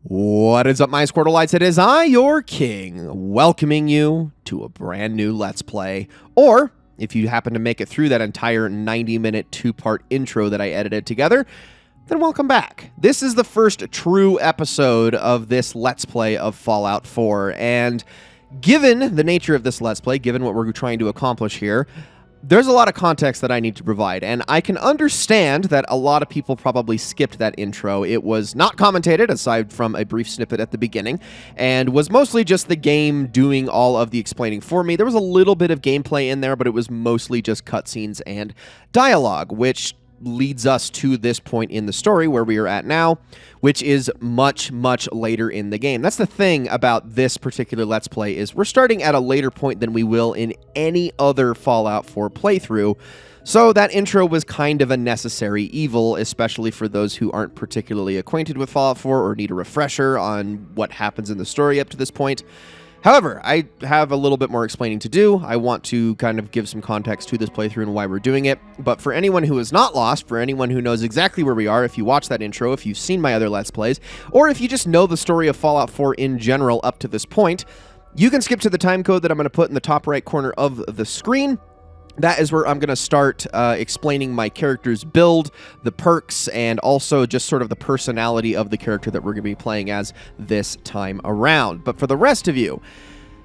What is up, my Squirtleites? It is I, your king, welcoming you to a brand new Let's Play. Or, if you happen to make it through that entire 90-minute two-part intro that I edited together, then welcome back. This is the first true episode of this Let's Play of Fallout 4, and given the nature of this Let's Play, given what we're trying to accomplish here, there's a lot of context that I need to provide, and I can understand that a lot of people probably skipped that intro. It was not commentated, aside from a brief snippet at the beginning, and was mostly just the game doing all of the explaining for me. There was a little bit of gameplay in there, but it was mostly just cutscenes and dialogue, which leads us to this point in the story where we are at now, which is much, much later in the game. That's the thing about this particular Let's Play, is we're starting at a later point than we will in any other Fallout 4 playthrough, so that intro was kind of a necessary evil, especially for those who aren't particularly acquainted with Fallout 4 or need a refresher on what happens in the story up to this point. However, I have a little bit more explaining to do. I want to kind of give some context to this playthrough and why we're doing it. But for anyone who is not lost, for anyone who knows exactly where we are, if you watch that intro, if you've seen my other Let's Plays, or if you just know the story of Fallout 4 in general up to this point, you can skip to the time code that I'm going to put in the top right corner of the screen. That is where I'm going to start explaining my character's build, the perks, and also just sort of the personality of the character that we're going to be playing as this time around. But for the rest of you,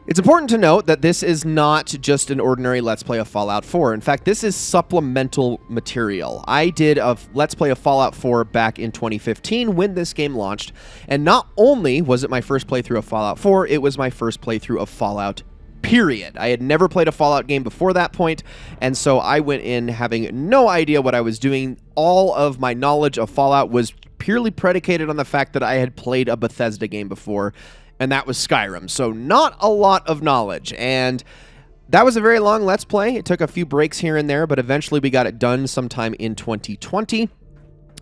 it's important to note that this is not just an ordinary Let's Play of Fallout 4. In fact, this is supplemental material. I did a Let's Play of Fallout 4 back in 2015 when this game launched, and not only was it my first playthrough of Fallout 4, it was my first playthrough of Fallout period. I had never played a Fallout game before that point, and so I went in having no idea what I was doing. All of my knowledge of Fallout was purely predicated on the fact that I had played a Bethesda game before, and that was Skyrim. So not a lot of knowledge, and that was a very long Let's Play. It took a few breaks here and there, but eventually we got it done sometime in 2020.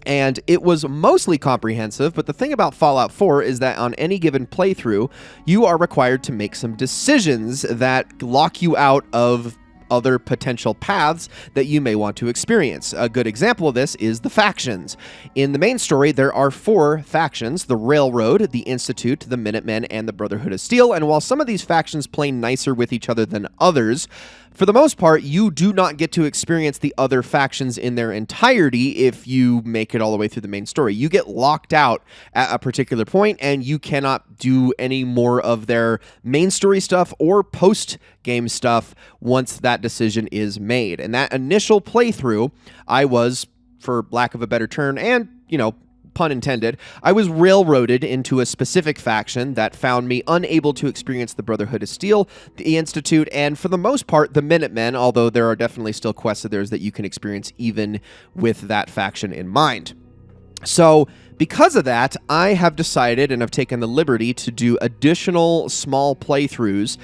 And it was mostly comprehensive, but the thing about Fallout 4 is that on any given playthrough, you are required to make some decisions that lock you out of other potential paths that you may want to experience. A good example of this is the factions. In the main story, there are 4 factions: the Railroad, the Institute, the Minutemen, and the Brotherhood of Steel. And while some of these factions play nicer with each other than others, for the most part, you do not get to experience the other factions in their entirety if you make it all the way through the main story. You get locked out at a particular point, and you cannot do any more of their main story stuff or post-game stuff once that decision is made. And that initial playthrough, I was, for lack of a better term, and, pun intended, I was railroaded into a specific faction that found me unable to experience the Brotherhood of Steel, the Institute, and for the most part, the Minutemen, although there are definitely still quests of theirs that you can experience even with that faction in mind. So, because of that, I have decided and have taken the liberty to do additional small playthroughs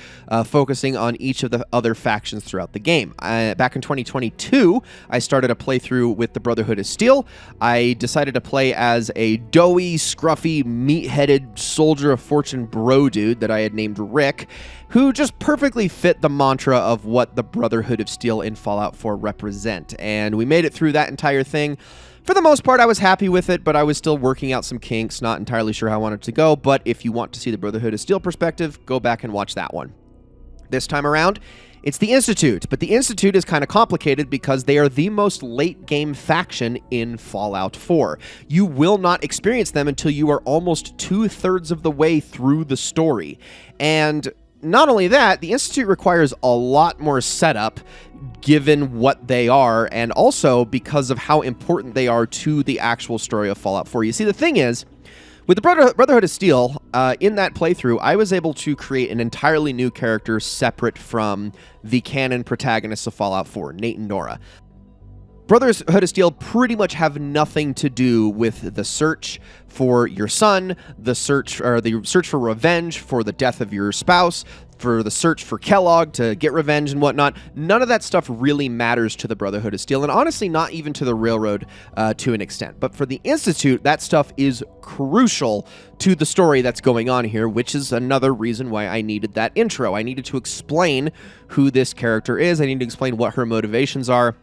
focusing on each of the other factions throughout the game. Back in 2022, I started a playthrough with the Brotherhood of Steel. I decided to play as a doughy, scruffy, meat-headed soldier of fortune bro dude that I had named Rick, who just perfectly fit the mantra of what the Brotherhood of Steel in Fallout 4 represent. And we made it through that entire thing. For the most part, I was happy with it, but I was still working out some kinks, not entirely sure how I wanted to go. But if you want to see the Brotherhood of Steel perspective, go back and watch that one. This time around, it's the Institute, but the Institute is kind of complicated because they are the most late-game faction in Fallout 4. You will not experience them until you are almost 2/3 of the way through the story. And not only that, the Institute requires a lot more setup given what they are, and also because of how important they are to the actual story of Fallout 4. You see, the thing is, with the Brotherhood of Steel, in that playthrough, I was able to create an entirely new character separate from the canon protagonists of Fallout 4, Nate and Nora. Brotherhood of Steel pretty much have nothing to do with the search for your son, the search for revenge for the death of your spouse, for the search for Kellogg to get revenge and whatnot. None of that stuff really matters to the Brotherhood of Steel, and honestly not even to the Railroad to an extent. But for the Institute, that stuff is crucial to the story that's going on here, which is another reason why I needed that intro. I needed to explain who this character is. I need to explain what her motivations are.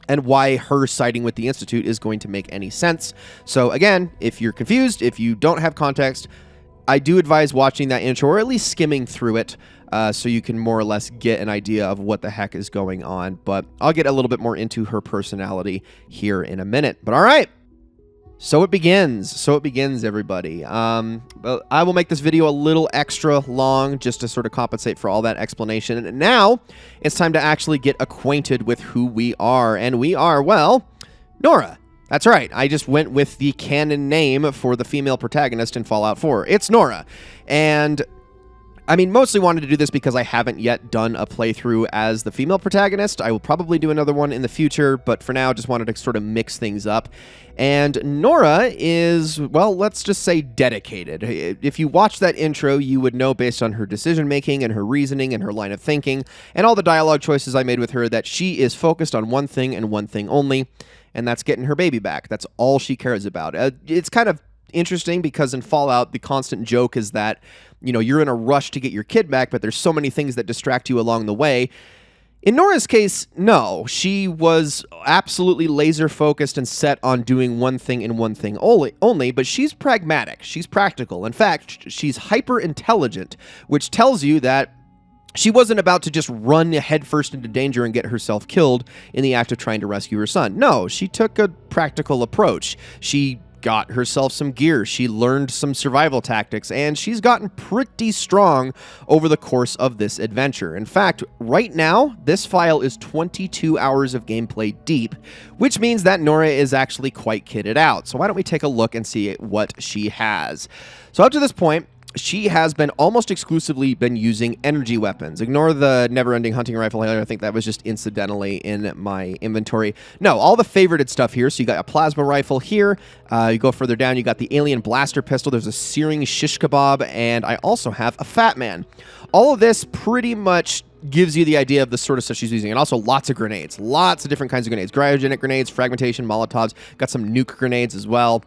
and why her siding with the Institute is going to make any sense. So again, if you're confused, if you don't have context, I do advise watching that intro or at least skimming through it so you can more or less get an idea of what the heck is going on. But I'll get a little bit more into her personality here in a minute. But all right. So it begins, everybody. But I will make this video a little extra long just to sort of compensate for all that explanation. And now it's time to actually get acquainted with who we are. And we are, well, Nora. That's right. I just went with the canon name for the female protagonist in Fallout 4. It's Nora. And I mean, mostly wanted to do this because I haven't yet done a playthrough as the female protagonist. I will probably do another one in the future, but for now, just wanted to sort of mix things up. And Nora is, well, let's just say dedicated. If you watch that intro, you would know based on her decision-making and her reasoning and her line of thinking and all the dialogue choices I made with her that she is focused on one thing and one thing only, and that's getting her baby back. That's all she cares about. It's kind of interesting because in Fallout, the constant joke is that, you know, you're in a rush to get your kid back, but there's so many things that distract you along the way. In Nora's case, no. She was absolutely laser focused and set on doing one thing and one thing only, but she's pragmatic. She's practical. In fact, she's hyper intelligent, which tells you that she wasn't about to just run headfirst into danger and get herself killed in the act of trying to rescue her son. No, she took a practical approach. She got herself some gear, she learned some survival tactics, and she's gotten pretty strong over the course of this adventure. In fact, right now, this file is 22 hours of gameplay deep, which means that Nora is actually quite kitted out. So why don't we take a look and see what she has. So up to this point, she has been almost exclusively been using energy weapons. Ignore the never-ending hunting rifle. I think that was just incidentally in my inventory. No, all the favorited stuff here. So you got a plasma rifle here. You go further down, you got the alien blaster pistol. There's a searing shish kebab, and I also have a Fat Man. All of this pretty much gives you the idea of the sort of stuff she's using, and also lots of grenades. Lots of different kinds of grenades. Cryogenic grenades, fragmentation, Molotovs. Got some nuke grenades as well.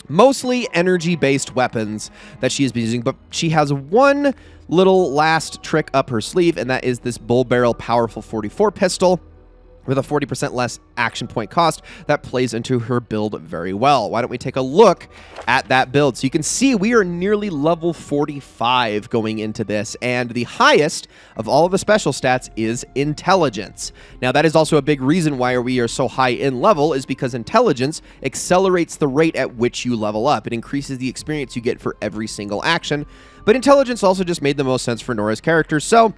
Mostly energy-based weapons that she has been using, but she has one little last trick up her sleeve, and that is this bull barrel powerful 44 pistol with a 40% less action point cost that plays into her build very well. Why don't we take a look at that build? So you can see we are nearly level 45 going into this, and the highest of all of the special stats is intelligence. Now that is also a big reason why we are so high in level, is because intelligence accelerates the rate at which you level up. It increases the experience you get for every single action, but intelligence also just made the most sense for Nora's character. So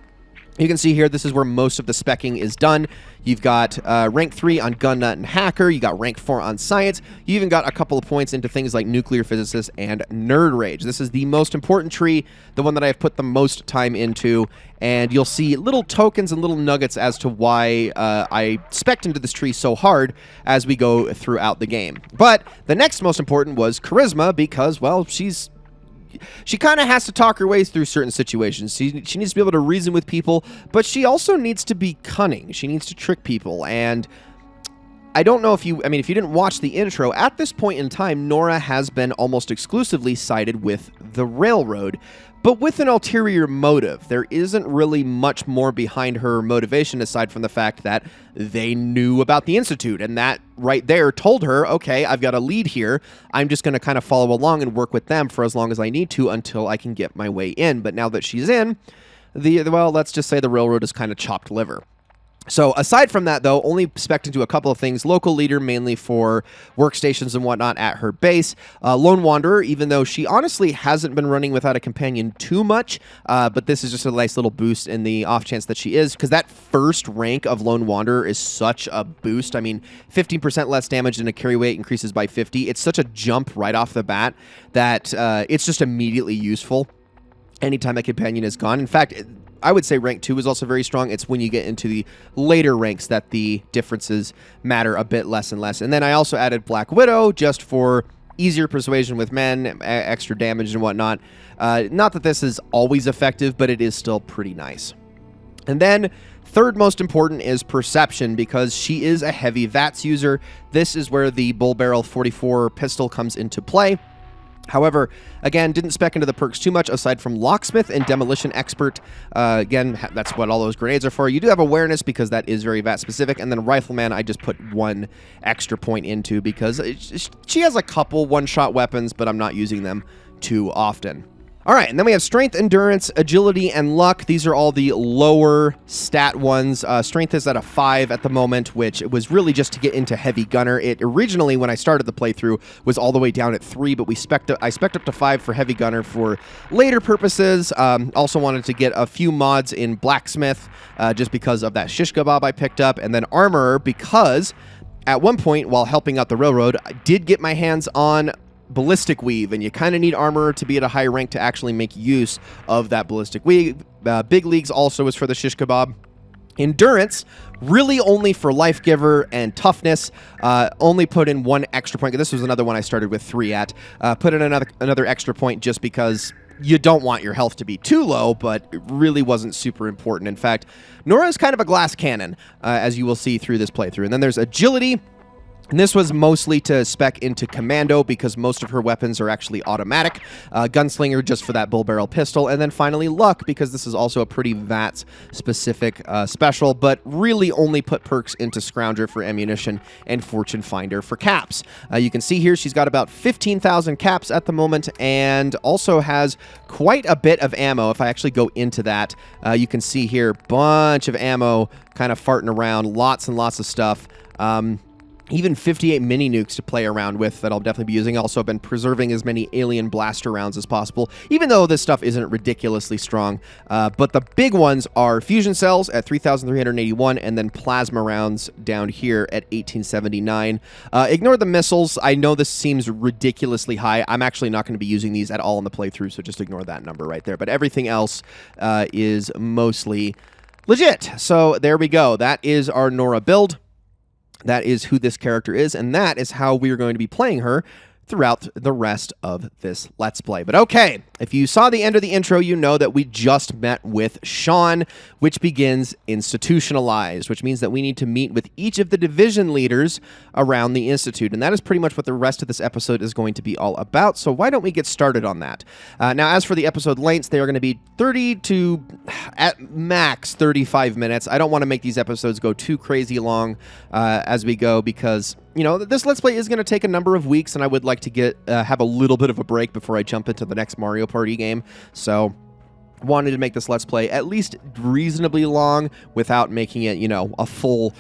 you can see here, this is where most of the speccing is done. You've got rank 3 on Gun Nut and Hacker. You got rank 4 on Science. You even got a couple of points into things like Nuclear Physicist and Nerd Rage. This is the most important tree, the one that I've put the most time into, and you'll see little tokens and little nuggets as to why I specced into this tree so hard as we go throughout the game. But the next most important was Charisma, because, well, she kind of has to talk her way through certain situations. She needs to be able to reason with people, but she also needs to be cunning. She needs to trick people. And I don't know if you didn't watch the intro, at this point in time, Nora has been almost exclusively sided with the Railroad, but with an ulterior motive. There isn't really much more behind her motivation aside from the fact that they knew about the Institute, and that right there told her, okay, I've got a lead here. I'm just going to kind of follow along and work with them for as long as I need to until I can get my way in. But now that she's in, well, let's just say the Railroad is kind of chopped liver. So aside from that, though, only spec'd into a couple of things. Local leader, mainly for workstations and whatnot at her base. Lone Wanderer, even though she honestly hasn't been running without a companion too much, but this is just a nice little boost in the off chance that she is, because that first rank of Lone Wanderer is such a boost. I mean, 15% less damage and a carry weight increases by 50. It's such a jump right off the bat that it's just immediately useful anytime a companion is gone. In fact, I would say rank 2 is also very strong. It's when you get into the later ranks that the differences matter a bit less and less. And then I also added Black Widow just for easier persuasion with men, extra damage and whatnot. Not that this is always effective, but it is still pretty nice. And then third most important is Perception, because she is a heavy VATS user. This is where the Bull Barrel 44 pistol comes into play. However, again, didn't spec into the perks too much aside from Locksmith and Demolition Expert. Again, that's what all those grenades are for. You do have Awareness because that is very VAT specific. And then Rifleman, I just put 1 extra point into because she has a couple one-shot weapons, but I'm not using them too often. All right, and then we have Strength, Endurance, Agility, and Luck. These are all the lower stat ones. Strength is at a 5 at the moment, which was really just to get into Heavy Gunner. It originally, when I started the playthrough, was all the way down at 3, but I spec'd up to 5 for Heavy Gunner for later purposes. Also wanted to get a few mods in Blacksmith just because of that Shish Kebab I picked up, and then Armorer because at one point, while helping out the Railroad, I did get my hands on Ballistic Weave, and you kind of need Armorer to be at a high rank to actually make use of that Ballistic Weave. Big Leagues also is for the Shish Kebab. Endurance, really only for Life Giver and Toughness. Only put in 1 extra point. This was another one I started with 3 at. Put in another extra point just because you don't want your health to be too low, but it really wasn't super important. In fact, Nora is kind of a glass cannon, as you will see through this playthrough. And then there's Agility. And this was mostly to spec into Commando because most of her weapons are actually automatic. Gunslinger just for that bull barrel pistol. And then finally Luck because this is also a pretty VAT-specific special, but really only put perks into Scrounger for ammunition and Fortune Finder for caps. You can see here she's got about 15,000 caps at the moment and also has quite a bit of ammo. If I actually go into that, you can see here bunch of ammo kind of farting around, lots and lots of stuff. Even 58 mini nukes to play around with that I'll definitely be using. Also, I've been preserving as many alien blaster rounds as possible, even though this stuff isn't ridiculously strong. But the big ones are fusion cells at 3,381, and then plasma rounds down here at 1879. Ignore the missiles. I know this seems ridiculously high. I'm actually not going to be using these at all in the playthrough, so just ignore that number right there. But everything else is mostly legit. So there we go. That is our Nora build. That is who this character is, and that is how we are going to be playing her throughout the rest of this Let's Play. But okay, if you saw the end of the intro, you know that we just met with Sean, which begins Institutionalized, which means that we need to meet with each of the division leaders around the Institute, and that is pretty much what the rest of this episode is going to be all about, so why don't we get started on that? Now, as for the episode lengths, they are going to be 30 to, at max, 35 minutes. I don't want to make these episodes go too crazy long as we go, because you know, this Let's Play is going to take a number of weeks, and I would like to have a little bit of a break before I jump into the next Mario Party game. So, wanted to make this Let's Play at least reasonably long without making it, you know, a full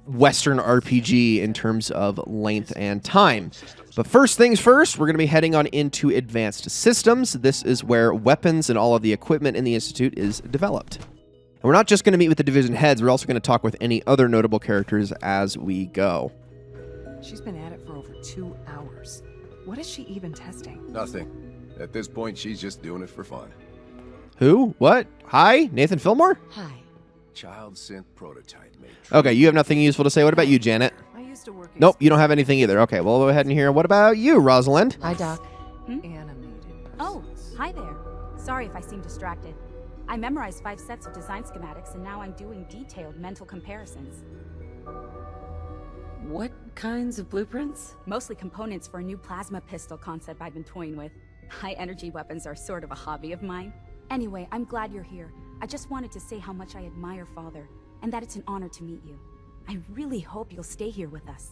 Western RPG in terms of length and time. But first things first, we're going to be heading on into Advanced Systems. This is where weapons and all of the equipment in the Institute is developed. And we're not just going to meet with the division heads, we're also going to talk with any other notable characters as we go. She's been at it for over 2 hours. What is she even testing? Nothing. At this point, she's just doing it for fun. Who? What? Hi? Nathan Fillmore? Hi. Child synth prototype, mate. Okay, you have nothing useful to say. What about you, Janet? I used to work in Nope, you don't have anything either. Okay, well, we'll go ahead and hear. What about you, Rosalind? Hi, Doc. animated. Oh, hi there. Sorry if I seem distracted. I memorized 5 sets of design schematics and now I'm doing detailed mental comparisons. What kinds of blueprints? Mostly components for a new plasma pistol concept I've been toying with. High energy weapons are sort of a hobby of mine. Anyway, I'm glad you're here. I just wanted to say how much I admire Father, and that it's an honor to meet you. I really hope you'll stay here with us.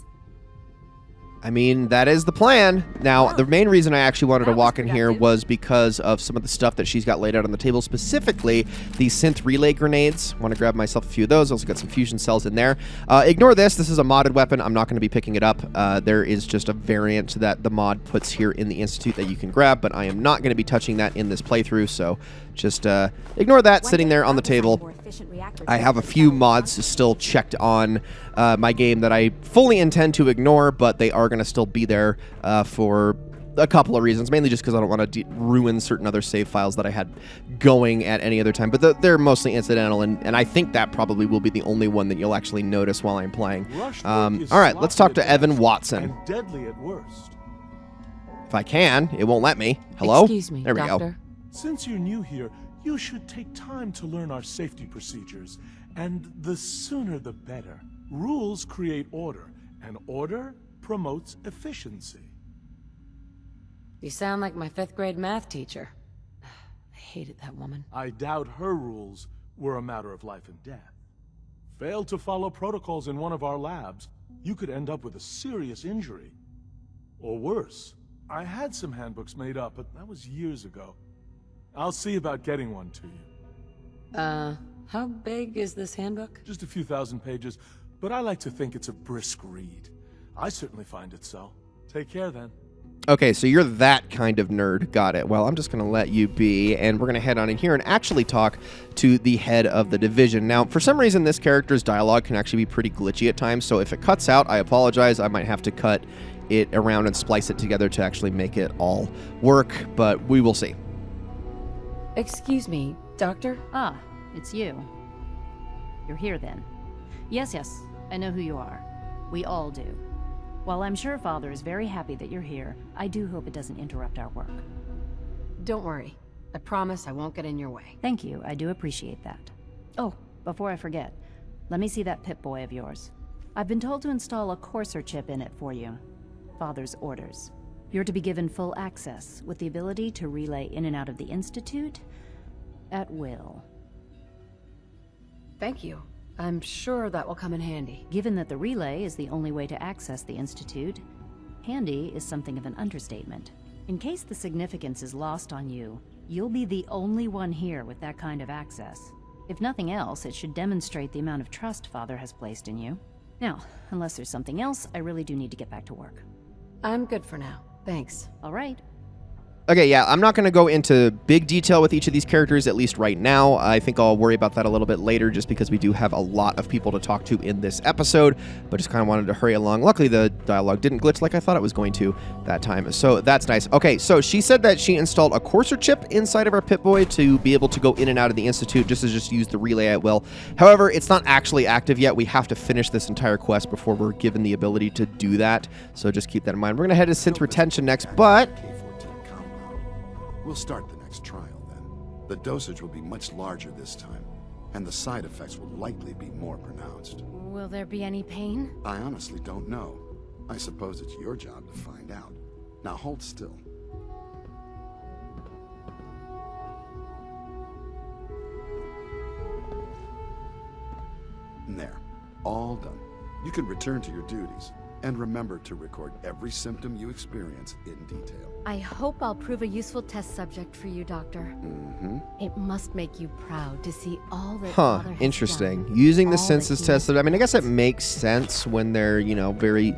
I mean, that is the plan. Now, the main reason I actually wanted to walk in here was because of some of the stuff that she's got laid out on the table, specifically the synth relay grenades. Want to grab myself a few of those. Also got some fusion cells in there. Ignore this. This is a modded weapon. I'm not going to be picking it up. There is just a variant that the mod puts here in the Institute that you can grab, but I am not going to be touching that in this playthrough, so just ignore that sitting there on the table. I have a few mods still checked on my game that I fully intend to ignore, but they are going to still be there for a couple of reasons, mainly just because I don't want to ruin certain other save files that I had going at any other time, but they're mostly incidental, and I think that probably will be the only one that you'll actually notice while I'm playing. All right, let's talk to Evan Watson. And deadly at worst. If I can, it won't let me. Hello? Excuse me, there we Doctor. go. Since you're new here, you should take time to learn our safety procedures, and the sooner the better. Rules create order, and order promotes efficiency. You sound like my 5th grade math teacher. I hated that woman. I doubt her rules were a matter of life and death. Failed to follow protocols in one of our labs, you could end up with a serious injury. Or worse. I had some handbooks made up, but that was years ago. I'll see about getting one to you. How big is this handbook? Just a few thousand pages, but I like to think it's a brisk read. I certainly find it so. Take care, then. Okay, so you're that kind of nerd. Got it. Well, I'm just going to let you be, and we're going to head on in here and actually talk to the head of the division. Now, for some reason, this character's dialogue can actually be pretty glitchy at times, so if it cuts out, I apologize. I might have to cut it around and splice it together to actually make it all work, but we will see. Excuse me, Doctor? Ah, it's you. You're here then. Yes, I know who you are. We all do. While I'm sure Father is very happy that you're here, I do hope it doesn't interrupt our work. Don't worry. I promise I won't get in your way. Thank you, I do appreciate that. Oh, before I forget, let me see that Pip-Boy of yours. I've been told to install a Courser chip in it for you. Father's orders. You're to be given full access, with the ability to relay in and out of the Institute at will. Thank you. I'm sure that will come in handy. Given that the relay is the only way to access the Institute, handy is something of an understatement. In case the significance is lost on you, you'll be the only one here with that kind of access. If nothing else, it should demonstrate the amount of trust Father has placed in you. Now, unless there's something else, I really do need to get back to work. I'm good for now. Thanks. All right. Okay, yeah, I'm not going to go into big detail with each of these characters, at least right now. I think I'll worry about that a little bit later, just because we do have a lot of people to talk to in this episode, but just kind of wanted to hurry along. Luckily, the dialogue didn't glitch like I thought it was going to that time, so that's nice. Okay, so she said that she installed a Courser chip inside of our Pip-Boy to be able to go in and out of the Institute, just use the relay at will. However, it's not actually active yet. We have to finish this entire quest before we're given the ability to do that, so just keep that in mind. We're going to head to Synth Retention next, but we'll start the next trial, then. The dosage will be much larger this time, and the side effects will likely be more pronounced. Will there be any pain? I honestly don't know. I suppose it's your job to find out. Now hold still. There. All done. You can return to your duties. And remember to record every symptom you experience in detail. I hope I'll prove a useful test subject for you, Doctor. It must make you proud to see all that Father has interesting. done. Using the All senses that he tested. I mean, I guess it makes sense when they're, very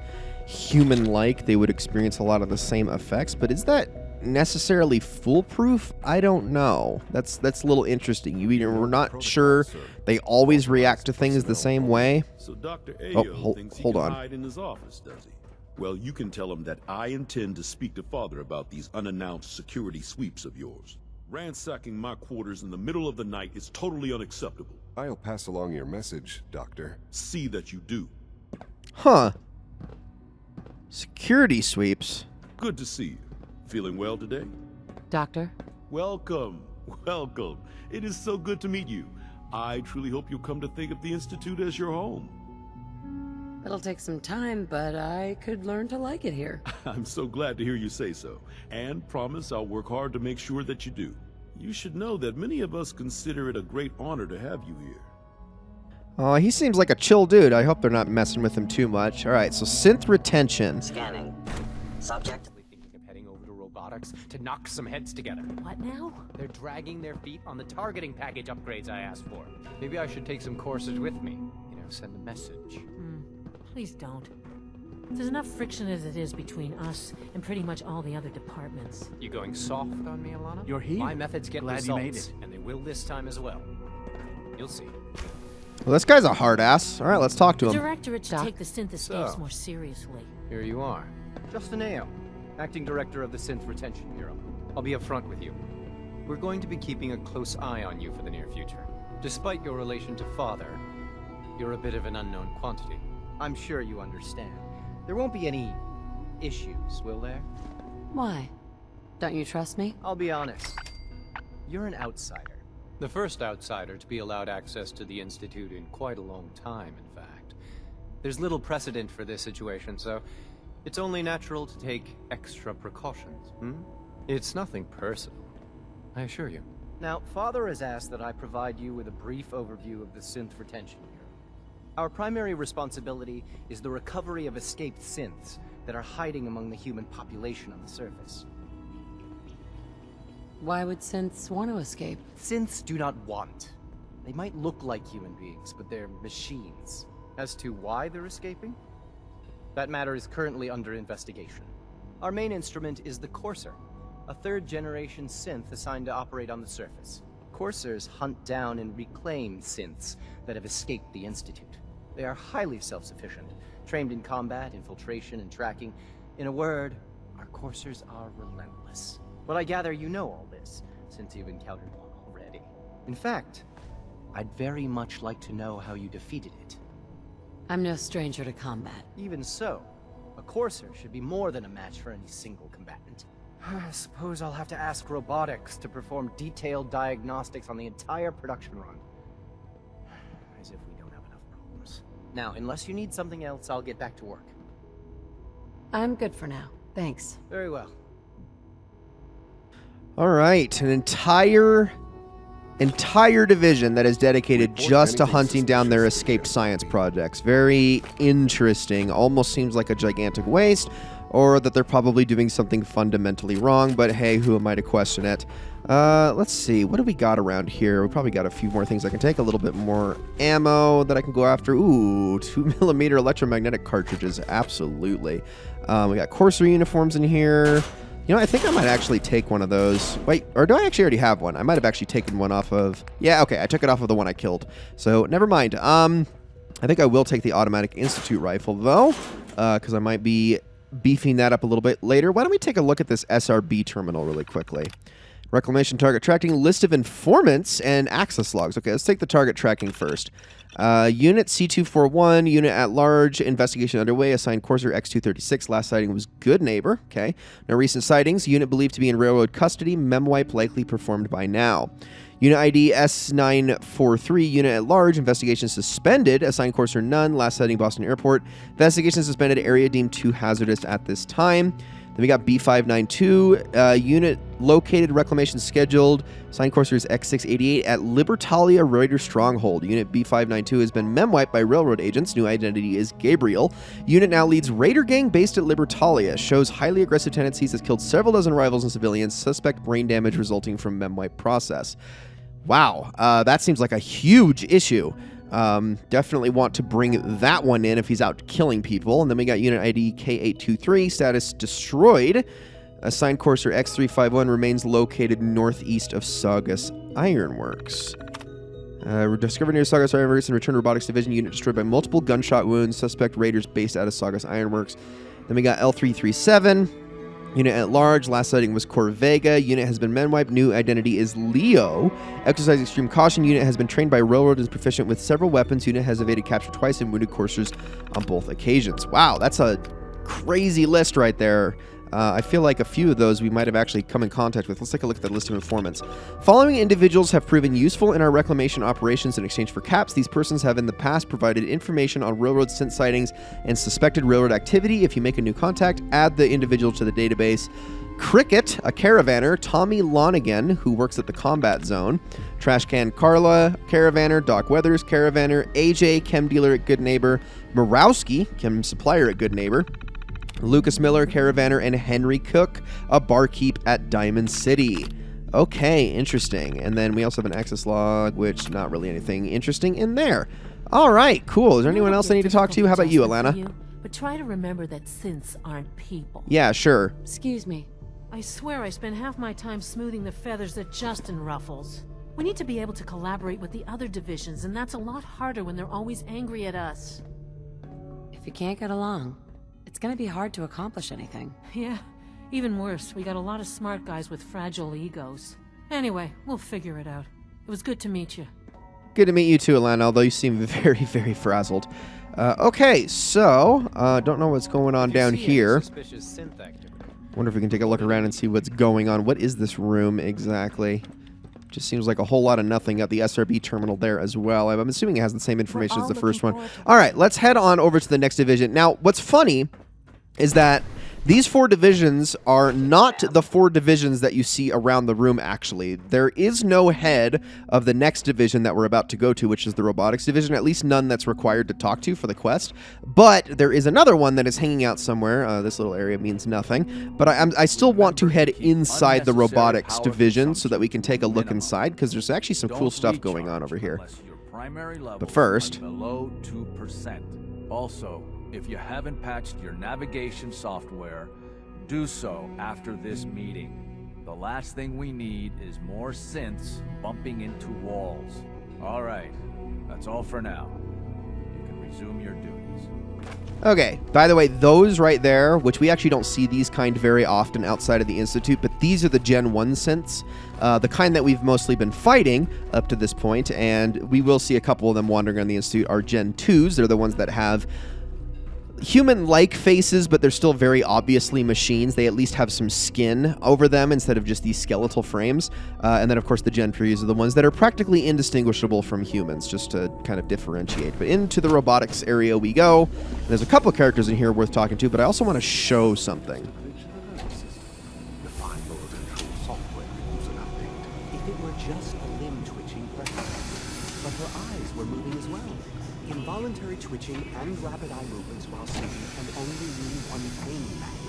human-like. They would experience a lot of the same effects, but is that necessarily foolproof? I don't know. That's a little interesting. We're not sure they always react to things the same way. So Dr. Ayo thinks he hold can on. hide in his office, does he? Well, you can tell him that I intend to speak to Father about these unannounced security sweeps of yours. Ransacking my quarters in the middle of the night is totally unacceptable. I'll pass along your message, Doctor. See that you do. Huh. Security sweeps. Good to see you. Feeling well today? Doctor? Welcome. Welcome. It is so good to meet you. I truly hope you'll come to think of the Institute as your home. It'll take some time, but I could learn to like it here. I'm so glad to hear you say so, and promise I'll work hard to make sure that you do. You should know that many of us consider it a great honor to have you here. Oh, he seems like a chill dude. I hope they're not messing with him too much. All right, so Synth Retention. Scanning. Subject. Thinking of heading over to robotics to knock some heads together. What now? They're dragging their feet on the targeting package upgrades I asked for. Maybe I should take some courses with me. Send a message. Please don't. There's enough friction as it is between us and pretty much all the other departments. You going soft on me, Alana? You're here. My methods get Glad results, you made it. and they will this time as well. You'll see. Well, this guy's a hard ass. All right, let's talk to The him. Directorate should take the synthescapes So. more seriously. Here you are. Justin Ayo, Acting Director of the Synth Retention Bureau. I'll be upfront with you. We're going to be keeping a close eye on you for the near future. Despite your relation to Father, you're a bit of an unknown quantity. I'm sure you understand. There won't be any issues, will there? Why? Don't you trust me? I'll be honest. You're an outsider. The first outsider to be allowed access to the Institute in quite a long time, in fact. There's little precedent for this situation, so It's only natural to take extra precautions, It's nothing personal, I assure you. Now, Father has asked that I provide you with a brief overview of the Synth Retention Bureau. Our primary responsibility is the recovery of escaped synths that are hiding among the human population on the surface. Why would synths want to escape? Synths do not want. They might look like human beings, but they're machines. As to why they're escaping? That matter is currently under investigation. Our main instrument is the Courser, a third-generation synth assigned to operate on the surface. Coursers hunt down and reclaim synths that have escaped the Institute. They are highly self-sufficient, trained in combat, infiltration, and tracking. In a word, our Coursers are relentless. But I gather you know all this, since you've encountered one already. In fact, I'd very much like to know how you defeated it. I'm no stranger to combat. Even so, a Courser should be more than a match for any single combatant. I suppose I'll have to ask robotics to perform detailed diagnostics on the entire production run. As if we don't have enough problems. Now, unless you need something else, I'll get back to work. I'm good for now. Thanks. Very well. All right, an entire division that is dedicated just to hunting down their escaped science projects. Very interesting. Almost seems like a gigantic waste, or that they're probably doing something fundamentally wrong, but hey, who am I to question it? Let's see, what do we got around here? We probably got a few more things I can take, a little bit more ammo that I can go after. Ooh, 2mm electromagnetic cartridges, absolutely. We got Courser uniforms in here. You know, I think I might actually take one of those. Wait, or do I actually already have one? I might have actually taken one off of... Yeah, okay, I took it off of the one I killed. So, never mind. I think I will take the Automatic Institute rifle, though, because I might be beefing that up a little bit later. Why don't we take a look at this SRB terminal really quickly? Reclamation target tracking, list of informants, and access logs. Okay, let's take the target tracking first. Unit C241, unit at large, investigation underway, assigned Courser X236, last sighting was Good Neighbor. Okay, no recent sightings, unit believed to be in railroad custody, memwipe likely performed by now. Unit ID S943, unit at large, investigation suspended, assigned Courser none, last sighting Boston Airport, investigation suspended, area deemed too hazardous at this time. Then we got B592, unit located, reclamation scheduled. Signed Courser is X688 at Libertalia Raider Stronghold. Unit B592 has been memwiped by railroad agents. New identity is Gabriel. Unit now leads Raider gang based at Libertalia. Shows highly aggressive tendencies, has killed several dozen rivals and civilians. Suspect brain damage resulting from memwipe process. Wow, that seems like a huge issue. Definitely want to bring that one in if he's out killing people. And then we got unit ID K823, status destroyed. Assigned Courser X351 remains located northeast of Saugus Ironworks. Discovered near Saugus Ironworks and returned robotics division. Unit destroyed by multiple gunshot wounds. Suspect raiders based out of Saugus Ironworks. Then we got L337. Unit at large, last sighting was Corvega. Unit has been memwiped. New identity is Leo. Exercise extreme caution. Unit has been trained by railroad and is proficient with several weapons. Unit has evaded capture twice and wounded coursers on both occasions. Wow, that's a crazy list right there. I feel like a few of those we might have actually come in contact with. Let's take a look at the list of informants. Following individuals have proven useful in our reclamation operations in exchange for caps. These persons have in the past provided information on railroad synth sightings and suspected railroad activity. If you make a new contact, add the individual to the database. Cricket, a caravaner. Tommy Lonigan, who works at the combat zone. Trashcan Carla, caravaner. Doc Weathers, caravaner. AJ, chem dealer at Good Neighbor. Morowski, chem supplier at Good Neighbor. Lucas Miller, caravaner, and Henry Cook, a barkeep at Diamond City. Okay, interesting. And then we also have an access log, which not really anything interesting in there. All right, cool. Is there anyone else I need to talk to? How about you, Alana? But try to remember that synths aren't people. Yeah, sure. Excuse me. I swear I spend half my time smoothing the feathers that Justin ruffles. We need to be able to collaborate with the other divisions, and that's a lot harder when they're always angry at us. If you can't get along, it's gonna be hard to accomplish anything. Yeah, even worse, we got a lot of smart guys with fragile egos. Anyway, we'll figure it out. It was good to meet you. Good to meet you too, Alana, although you seem very, very frazzled. Okay, so, don't know what's going on down here. Wonder if we can take a look around and see what's going on. What is this room exactly? Just seems like a whole lot of nothing. Got the SRB terminal there as well. I'm assuming it has the same information as the first one. All right, let's head on over to the next division. Now, what's funny is that these 4 divisions are not the 4 divisions that you see around the room, actually. There is no head of the next division that we're about to go to, which is the robotics division, at least none that's required to talk to for the quest. But there is another one that is hanging out somewhere. This little area means nothing. But I still want to head inside the robotics division so that we can take a look inside, because there's actually some cool stuff going on over here. But first... below 2%. Also, if you haven't patched your navigation software, do so after this meeting. The last thing we need is more synths bumping into walls. All right, that's all for now. You can resume your duties. Okay, by the way, those right there, which we actually don't see these kind very often outside of the Institute, but these are the Gen 1 synths, the kind that we've mostly been fighting up to this point, and we will see a couple of them wandering around the Institute, are Gen 2s. They're the ones that have human-like faces, but they're still very obviously machines. They at least have some skin over them instead of just these skeletal frames. And then, of course, the Gen 3s are the ones that are practically indistinguishable from humans, just to kind of differentiate. But into the robotics area we go. There's a couple of characters in here worth talking to, but I also want to show something. The fine motor control software needs an update. If it were just a limb twitching, perhaps. But her eyes were moving as well. Involuntary twitching and rapid eye movements while sleeping can only mean one thing, Max.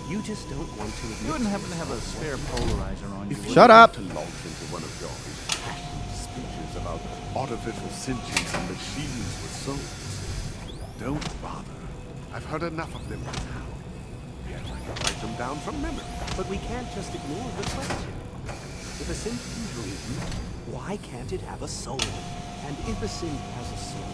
You just don't want to admit. You wouldn't happen to have a spare polarizer on you? Shut up! To launch into one of your impassioned speeches about artificial sentience and machines with souls. Don't bother. I've heard enough of them by now. Yet I can write them down from memory. But we can't just ignore the question. If a synth can dream, why can't it have a soul? And if a synth has a soul,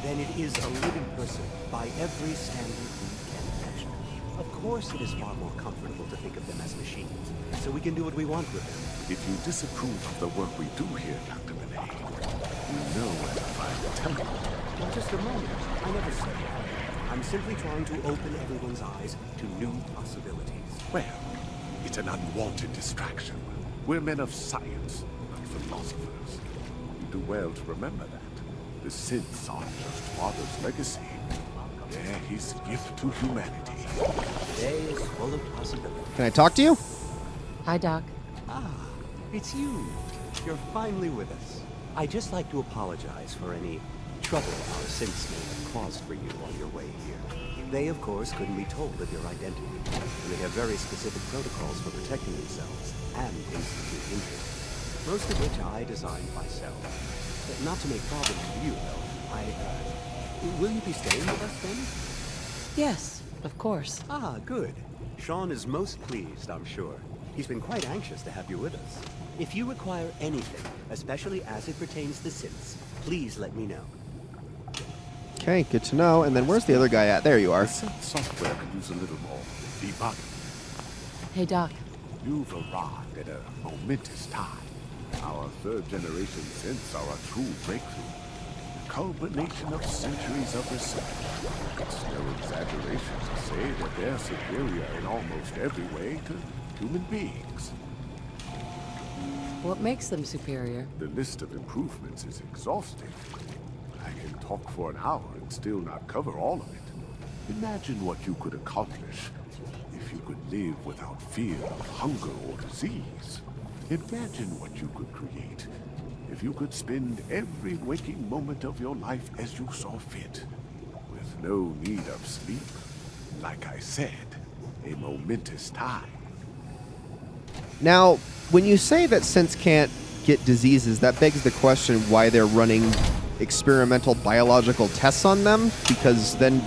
then it is a living person by every standard we can measure. Of course it is far more comfortable to think of them as machines, so we can do what we want with them. If you disapprove of the work we do here, Dr. Binet, you know where to find the temple. Well, just a moment. I never said that. I'm simply trying to open everyone's eyes to new possibilities. Well, it's an unwanted distraction. We're men of science, not philosophers. You do well to remember that. The synths aren't just Father's legacy. They're his gift to humanity. Today is full of possibilities. Can I talk to you? Hi, Doc. Ah, it's you. You're finally with us. I'd just like to apologize for any trouble our synths may have caused for you on your way here. They, of course, couldn't be told of your identity, and they have very specific protocols for protecting themselves and Institute interests, most of which I designed myself. Not to make problems for you, though. Will you be staying with us, then? Yes, of course. Ah, good. Sean is most pleased, I'm sure. He's been quite anxious to have you with us. If you require anything, especially as it pertains to synths, please let me know. Okay, good to know. And then where's the other guy at? There you are. The synth software could use a little more debugging. Hey, Doc. You've arrived at a momentous time. Our third-generation synths are a true breakthrough. The culmination of centuries of research. It's no exaggeration to say that they're superior in almost every way to human beings. What makes them superior? The list of improvements is exhausting. I can talk for an hour and still not cover all of it. Imagine what you could accomplish if you could live without fear of hunger or disease. Imagine what you could create if you could spend every waking moment of your life as you saw fit, with no need of sleep. Like I said, a momentous time. Now, when you say that synths can't get diseases, that begs the question why they're running experimental biological tests on them, because then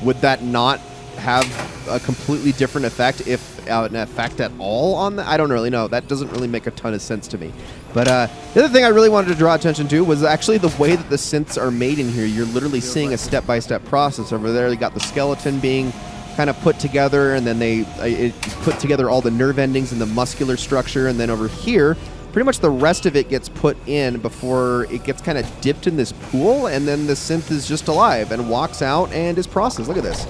would that not have a completely different effect, if an effect at all on that? I don't really know. That doesn't really make a ton of sense to me. But the other thing I really wanted to draw attention to was actually the way that the synths are made in here. You're literally seeing a step-by-step process. Over there, they got the skeleton being kind of put together, and then it put together all the nerve endings and the muscular structure, and then over here, pretty much the rest of it gets put in before it gets kind of dipped in this pool, and then the synth is just alive and walks out and is processed. Look at this.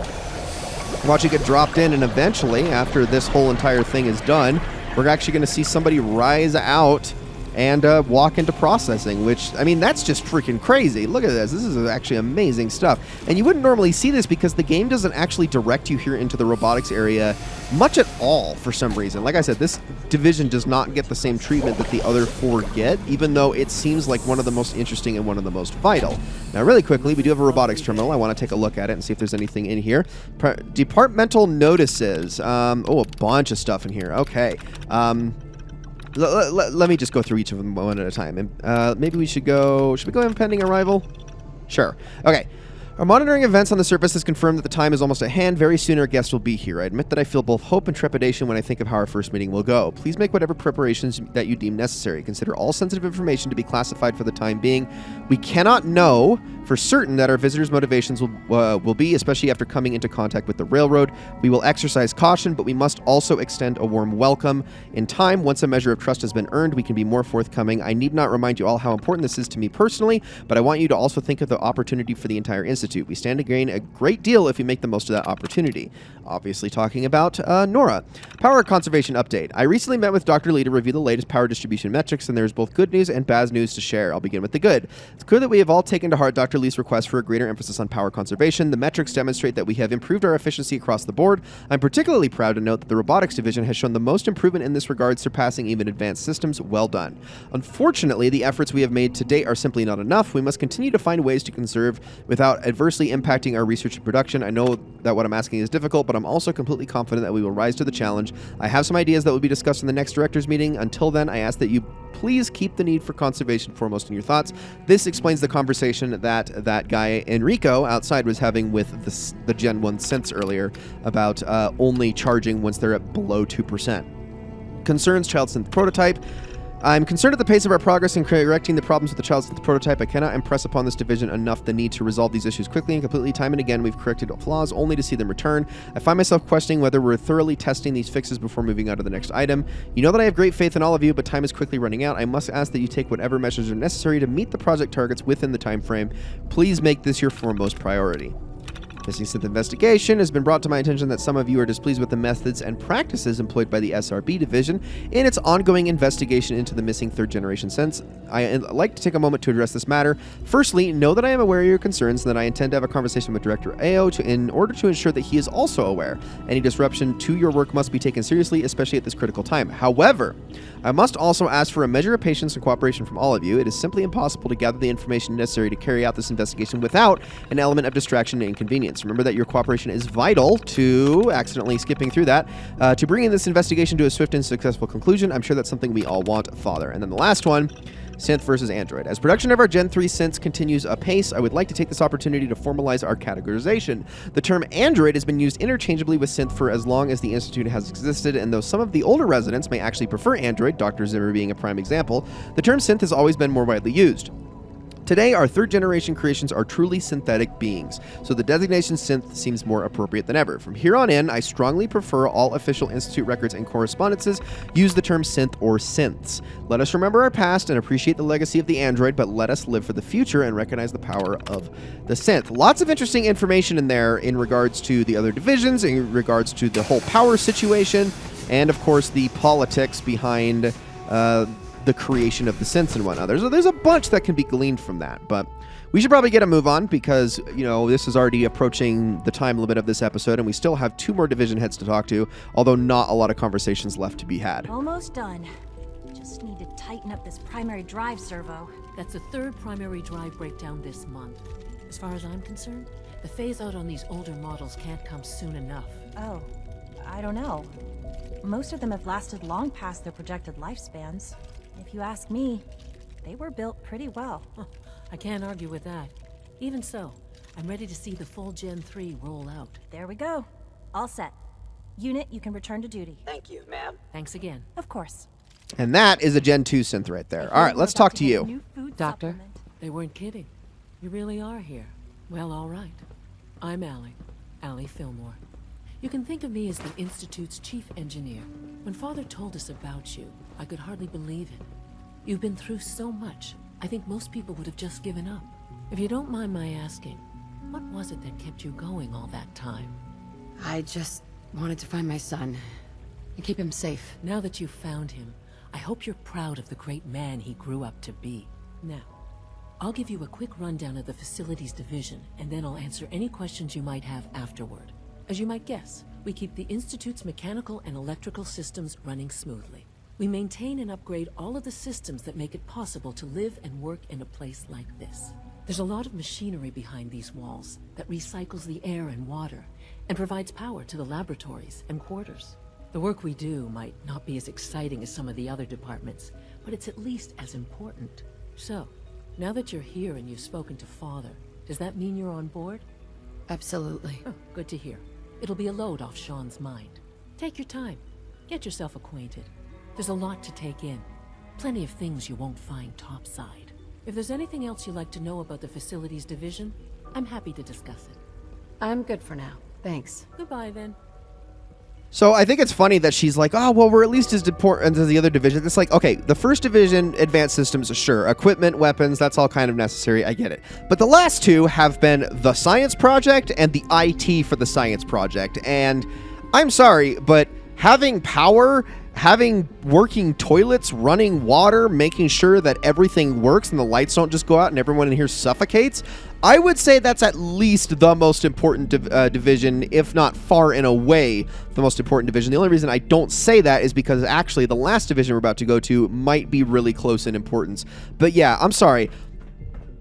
Watch it get dropped in, and eventually, after this whole entire thing is done, we're actually going to see somebody rise out and walk into processing, which, I mean, that's just freaking crazy. Look at this. This is actually amazing stuff. And you wouldn't normally see this because the game doesn't actually direct you here into the robotics area much at all for some reason. Like I said, this division does not get the same treatment that the other 4 get, even though it seems like one of the most interesting and one of the most vital. Now, really quickly, we do have a robotics terminal. I want to take a look at it and see if there's anything in here. Departmental notices. Oh, a bunch of stuff in here. Okay. Let me just go through each of them one at a time. Maybe we should go... Should we go impending arrival? Sure. Okay. Our monitoring events on the surface has confirmed that the time is almost at hand. Very soon our guest will be here. I admit that I feel both hope and trepidation when I think of how our first meeting will go. Please make whatever preparations that you deem necessary. Consider all sensitive information to be classified for the time being. We cannot know for certain that our visitors' motivations will be, especially after coming into contact with the railroad. We will exercise caution, but we must also extend a warm welcome. In time, once a measure of trust has been earned, we can be more forthcoming. I need not remind you all how important this is to me personally, but I want you to also think of the opportunity for the entire Institute. We stand to gain a great deal if we make the most of that opportunity. Obviously talking about Nora. Power conservation update. I recently met with Dr. Lee to review the latest power distribution metrics, and there's both good news and bad news to share. I'll begin with the good. It's clear that we have all taken to heart Dr. Lee's request for a greater emphasis on power conservation. The metrics demonstrate that we have improved our efficiency across the board. I'm particularly proud to note that the robotics division has shown the most improvement in this regard, surpassing even advanced systems. Well done. Unfortunately, the efforts we have made to date are simply not enough. We must continue to find ways to conserve without adversely impacting our research and production. I know that what I'm asking is difficult, but I'm also completely confident that we will rise to the challenge. I have some ideas that will be discussed in the next director's meeting. Until then, I ask that you please keep the need for conservation foremost in your thoughts. This explains the conversation that guy Enrico outside was having with the Gen 1 synths earlier about only charging once they're at below 2%. Concerns child synth prototype. I'm concerned at the pace of our progress in correcting the problems with the child synth prototype. I cannot impress upon this division enough the need to resolve these issues quickly and completely. Time and again, we've corrected flaws only to see them return. I find myself questioning whether we're thoroughly testing these fixes before moving on to the next item. You know that I have great faith in all of you, but time is quickly running out. I must ask that you take whatever measures are necessary to meet the project targets within the time frame. Please make this your foremost priority. Missing synth investigation has been brought to my attention that some of you are displeased with the methods and practices employed by the SRB division in its ongoing investigation into the missing third-generation synths. I'd like to take a moment to address this matter. Firstly, know that I am aware of your concerns and that I intend to have a conversation with Director Ao in order to ensure that he is also aware. Any disruption to your work must be taken seriously, especially at this critical time. However, I must also ask for a measure of patience and cooperation from all of you. It is simply impossible to gather the information necessary to carry out this investigation without an element of distraction and inconvenience. Remember that your cooperation is vital to accidentally skipping through that, to bringing this investigation to a swift and successful conclusion. I'm sure that's something we all want, Father. And then the last one, synth versus android. As production of our Gen 3 synths continues apace, I would like to take this opportunity to formalize our categorization. The term android has been used interchangeably with synth for as long as the Institute has existed, and though some of the older residents may actually prefer android, Dr. Zimmer being a prime example, the term synth has always been more widely used. Today, our third-generation creations are truly synthetic beings, so the designation synth seems more appropriate than ever. From here on in, I strongly prefer all official Institute records and correspondences use the term synth or synths. Let us remember our past and appreciate the legacy of the android, but let us live for the future and recognize the power of the synth. Lots of interesting information in there in regards to the other divisions, in regards to the whole power situation, and of course the politics behind the creation of the synths and whatnot. There's a bunch that can be gleaned from that, but we should probably get a move on because, you know, this is already approaching the time limit of this episode, and we still have 2 more division heads to talk to, although not a lot of conversations left to be had. Almost done. Just need to tighten up this primary drive servo. That's the 3rd primary drive breakdown this month. As far as I'm concerned, the phase-out on these older models can't come soon enough. Oh, I don't know. Most of them have lasted long past their projected lifespans. If you ask me, they were built pretty well. I can't argue with that. Even so, I'm ready to see the full Gen 3 roll out. There we go. All set. Unit, you can return to duty. Thank you, ma'am. Thanks again. Of course. And that is a Gen 2 synth right there. All right, let's talk to you. Doctor, they weren't kidding. You really are here. Well, all right. I'm Allie Fillmore. You can think of me as the Institute's chief engineer. When Father told us about you, I could hardly believe it. You've been through so much, I think most people would have just given up. If you don't mind my asking, what was it that kept you going all that time? I just wanted to find my son and keep him safe. Now that you've found him, I hope you're proud of the great man he grew up to be. Now, I'll give you a quick rundown of the Facilities Division, and then I'll answer any questions you might have afterward. As you might guess, we keep the Institute's mechanical and electrical systems running smoothly. We maintain and upgrade all of the systems that make it possible to live and work in a place like this. There's a lot of machinery behind these walls that recycles the air and water and provides power to the laboratories and quarters. The work we do might not be as exciting as some of the other departments, but it's at least as important. So, now that you're here and you've spoken to Father, does that mean you're on board? Absolutely. Oh, good to hear. It'll be a load off Sean's mind. Take your time. Get yourself acquainted. There's a lot to take in. Plenty of things you won't find topside. If there's anything else you'd like to know about the Facilities Division, I'm happy to discuss it. I'm good for now. Thanks. Goodbye, then. So I think it's funny that she's like, oh, well, we're at least as important as the other divisions. It's like, okay, the first division, advanced systems, sure. Equipment, weapons, that's all kind of necessary. I get it. But the last two have been the science project and the IT for the science project. And I'm sorry, but having power, having working toilets, running water, making sure that everything works and the lights don't just go out and everyone in here suffocates, I would say that's at least the most important division, if not far and away the most important division. The only reason I don't say that is because actually the last division we're about to go to might be really close in importance. But yeah, I'm sorry.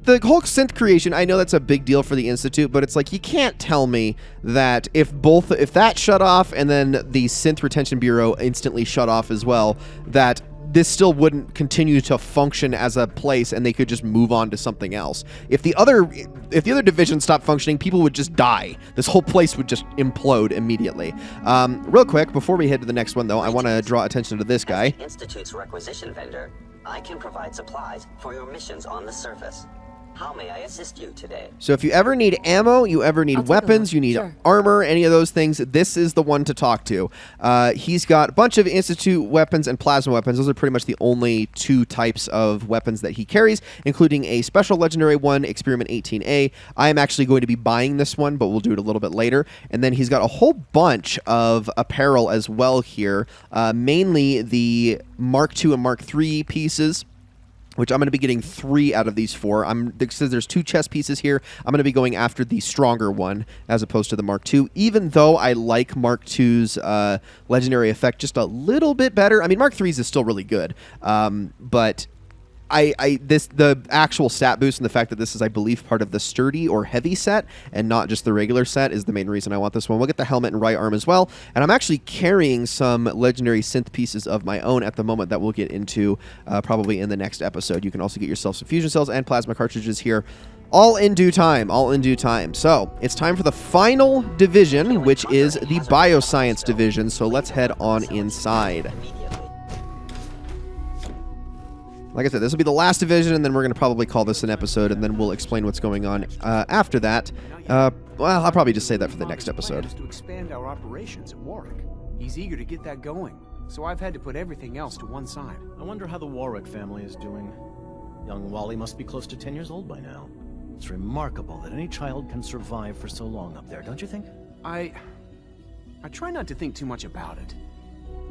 The whole synth creation, I know that's a big deal for the Institute, but it's like you can't tell me that if that shut off and then the Synth Retention Bureau instantly shut off as well, that this still wouldn't continue to function as a place and they could just move on to something else. If the other division stopped functioning, people would just die. This whole place would just implode immediately. Real quick, before we head to the next one, though, I want to draw attention to this guy. As the Institute's requisition vendor, I can provide supplies for your missions on the surface. How may I assist you today? So if you ever need ammo, you ever need weapons, you need armor, any of those things, this is the one to talk to. He's got a bunch of Institute weapons and plasma weapons. Those are pretty much the only two types of weapons that he carries, including a special legendary one, Experiment 18A. I am actually going to be buying this one, but we'll do it a little bit later. And then he's got a whole bunch of apparel as well here, mainly the Mark II and Mark III pieces, which I'm going to be getting 3 out of these 4. It says there's 2 chest pieces here. I'm going to be going after the stronger one as opposed to the Mark II, even though I like Mark II's legendary effect just a little bit better. I mean, Mark III's is still really good, but the actual stat boost and the fact that this is, I believe, part of the sturdy or heavy set and not just the regular set is the main reason I want this one. We'll get the helmet and right arm as well, and I'm actually carrying some legendary synth pieces of my own at the moment that we'll get into probably in the next episode. You can also get yourself some fusion cells and plasma cartridges here. All in due time, all in due time. So, it's time for the final division, which is the Bioscience Division, so let's head on inside. Like I said, this will be the last division, and then we're going to probably call this an episode, and then we'll explain what's going on after that. Well, I'll probably just say that for the next episode. To expand our operations at Warwick. He's eager to get that going, so I've had to put everything else to one side. I wonder how the Warwick family is doing. Young Wally must be close to 10 years old by now. It's remarkable that any child can survive for so long up there, don't you think? I try not to think too much about it.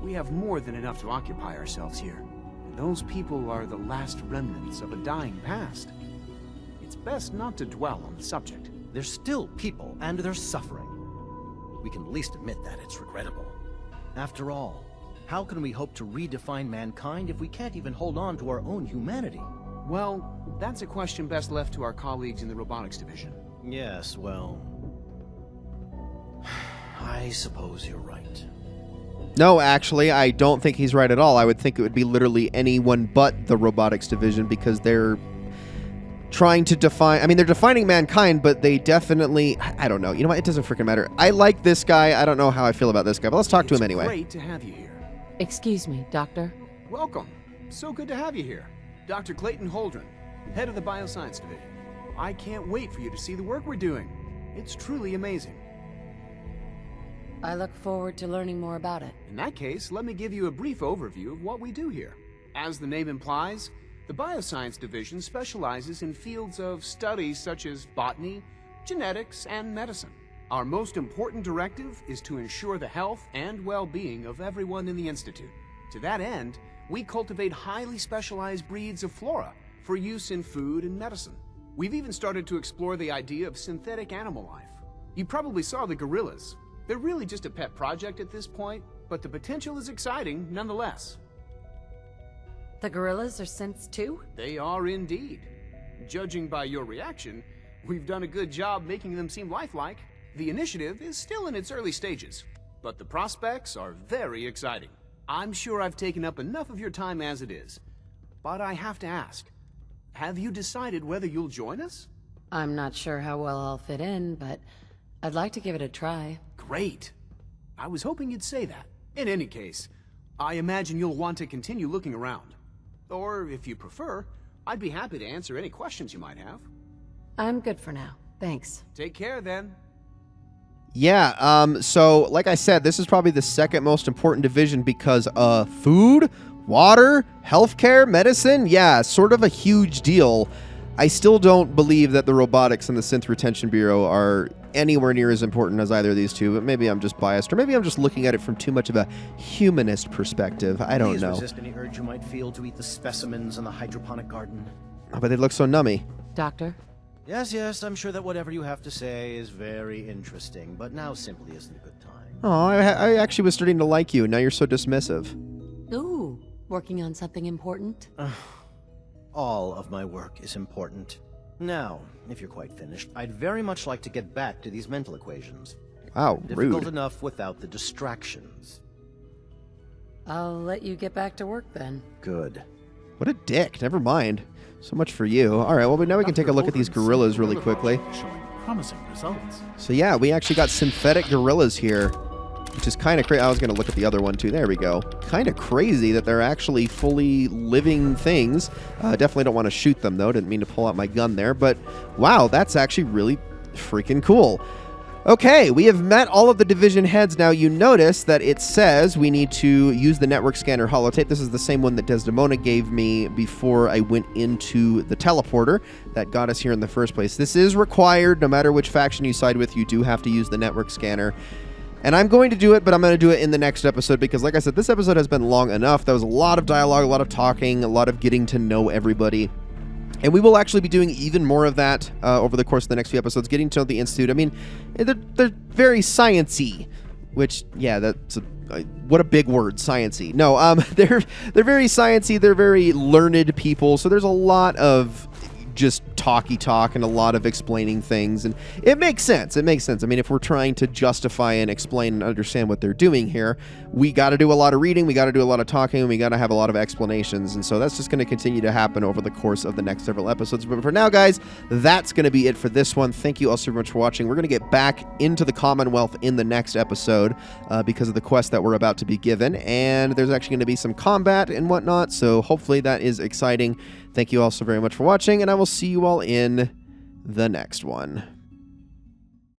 We have more than enough to occupy ourselves here. Those people are the last remnants of a dying past. It's best not to dwell on the subject. They're still people, and they're suffering. We can at least admit that it's regrettable. After all, how can we hope to redefine mankind if we can't even hold on to our own humanity? Well, that's a question best left to our colleagues in the Robotics Division. Yes, well... I suppose you're right. No, actually, I don't think he's right at all. I would think it would be literally anyone but the Robotics Division because they're trying to define... I mean, they're defining mankind, but they definitely... I don't know. You know what? It doesn't freaking matter. I like this guy. I don't know how I feel about this guy, but let's talk to him anyway. It's great to have you here. Excuse me, Doctor. Welcome. So good to have you here. Dr. Clayton Holdren, head of the Bioscience Division. I can't wait for you to see the work we're doing. It's truly amazing. I look forward to learning more about it. In that case, let me give you a brief overview of what we do here. As the name implies, the Bioscience Division specializes in fields of studies such as botany, genetics, and medicine. Our most important directive is to ensure the health and well-being of everyone in the Institute. To that end, We cultivate highly specialized breeds of flora for use in food and medicine. We've even started to explore the idea of synthetic animal life. You probably saw the gorillas. They're really just a pet project at this point, but the potential is exciting nonetheless. The gorillas are synths too? They are indeed. Judging by your reaction, we've done a good job making them seem lifelike. The initiative is still in its early stages, but the prospects are very exciting. I'm sure I've taken up enough of your time as it is, but I have to ask, have you decided whether you'll join us? I'm not sure how well I'll fit in, but I'd like to give it a try. Great. I was hoping you'd say that. In any case, I imagine you'll want to continue looking around. Or, if you prefer, I'd be happy to answer any questions you might have. I'm good for now. Thanks. Take care, then. Yeah, so like I said, this is probably the second most important division because food, water, healthcare, medicine, yeah, sort of a huge deal. I still don't believe that the robotics and the Synth Retention Bureau are anywhere near as important as either of these two, but maybe I'm just biased, or maybe I'm just looking at it from too much of a humanist perspective. I don't know. Please resist any urge you might feel to eat the specimens in the hydroponic garden. Oh, but they look so nummy. Doctor? Yes, I'm sure that whatever you have to say is very interesting, but now simply isn't a good time. Oh, I actually was starting to like you, and now you're so dismissive. Ooh, working on something important? All of my work is important. Now, if you're quite finished, I'd very much like to get back to these mental equations. Wow, Difficult rude. enough without the distractions. I'll let you get back to work then. Good. What a dick. Never mind. So much for you. All right, well, now we can take a look at these gorillas really quickly. Showing promising results. So yeah, we actually got synthetic gorillas here, which is kind of crazy. I was going to look at the other one too. There we go. Kind of crazy that they're actually fully living things. Definitely don't want to shoot them, though. Didn't mean to pull out my gun there. But wow, that's actually really freaking cool. Okay, we have met all of the division heads. Now, you notice that it says we need to use the network scanner holotape. This is the same one that Desdemona gave me before I went into the teleporter that got us here in the first place. This is required. No matter which faction you side with, you do have to use the network scanner. And I'm going to do it, but I'm going to do it in the next episode because, like I said, this episode has been long enough. There was a lot of dialogue, a lot of talking, a lot of getting to know everybody. And we will actually be doing even more of that over the course of the next few episodes, getting to know the Institute. I mean, they're very science-y, which, yeah, that's what a big word, science-y. No, they're very science-y. They're very learned people, so there's a lot of just talky talk and a lot of explaining things, and it makes sense. It makes sense. I mean, if we're trying to justify and explain and understand what they're doing here, we got to do a lot of reading, we got to do a lot of talking, and we got to have a lot of explanations, and so that's just going to continue to happen over the course of the next several episodes. But for now, guys, that's going to be it for this one. Thank you all so much for watching. We're going to get back into the Commonwealth in the next episode because of the quest that we're about to be given, and there's actually going to be some combat and whatnot, so hopefully that is exciting. Thank you all so very much for watching, and I will see you all in the next one.